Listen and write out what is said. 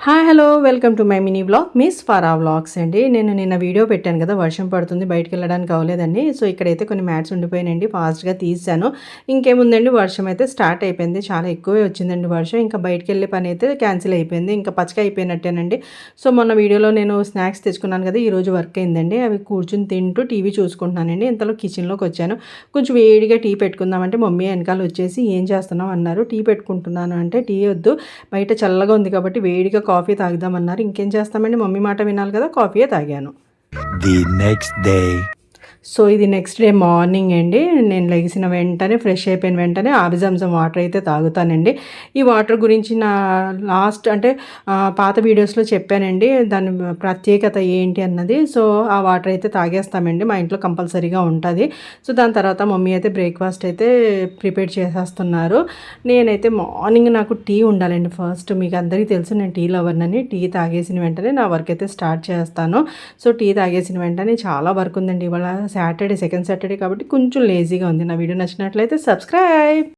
Hi hello welcome to my mini vlog miss ఫారా vlogs అండి. నేను నిన్న వీడియో పెట్టాను కదా, వర్షం పడుతుంది బయటికి వెళ్ళడానికి అవ్వలేదండి. సో ఇక్కడైతే కొన్ని మ్యాట్స్ ఉండిపోయినాయండి, ఫాస్ట్గా తీసాను. ఇంకేముందండి, వర్షం అయితే స్టార్ట్ అయిపోయింది, చాలా ఎక్కువే వచ్చిందండి వర్షం. ఇంకా బయటికి వెళ్ళే పని అయితే క్యాన్సిల్ అయిపోయింది, ఇంకా పచ్చగా అయిపోయినట్టేనండి. సో మొన్న వీడియోలో నేను స్నాక్స్ తెచ్చుకున్నాను కదా, ఈరోజు వర్క్ అయిందండి. అవి కూర్చుని తింటూ టీవీ చూసుకుంటున్నానండి. ఇంతలో కిచెన్లోకి వచ్చాను. కొంచెం వేడిగా టీ పెట్టుకుందామంటే మమ్మీ వెనకాల వచ్చేసి ఏం చేస్తున్నావు అన్నారు. టీ పెట్టుకుంటున్నాను అంటే, టీ వద్దు బయట చల్లగా ఉంది కాబట్టి వేడిగా కాఫీ తాగుదామన్నారు. ఇంకేం చేస్తామండి, మమ్మీ మాట వినాలి కదా, కాఫీయే తాగాను. The next day. సో ఇది నెక్స్ట్ డే మార్నింగ్ అండి. నేను లెగిసిన వెంటనే ఫ్రెష్ అయిపోయిన వెంటనే ఆబిజంజం వాటర్ అయితే తాగుతానండి. ఈ వాటర్ గురించి నా లాస్ట్ అంటే పాత వీడియోస్లో చెప్పానండి, దాని ప్రత్యేకత ఏంటి అన్నది. సో ఆ వాటర్ అయితే తాగేస్తామండి, మా ఇంట్లో కంపల్సరీగా ఉంటుంది. సో దాని తర్వాత మమ్మీ అయితే బ్రేక్ఫాస్ట్ అయితే ప్రిపేర్ చేసేస్తున్నారు. నేనైతే మార్నింగ్ నాకు టీ ఉండాలండి ఫస్ట్. మీకు అందరికీ తెలుసు నేను టీ లవర్నని. టీ తాగేసిన వెంటనే నా వర్క్ అయితే స్టార్ట్ చేస్తాను. సో టీ తాగేసిన వెంటనే చాలా వర్క్ ఉందండి. ఇవాళ సాటర్డే, సెకండ్ సాటర్డే కాబట్టి కొంచెం లేజీగా ఉంది. నా వీడియో నచ్చినట్లయితే సబ్స్క్రైబ్.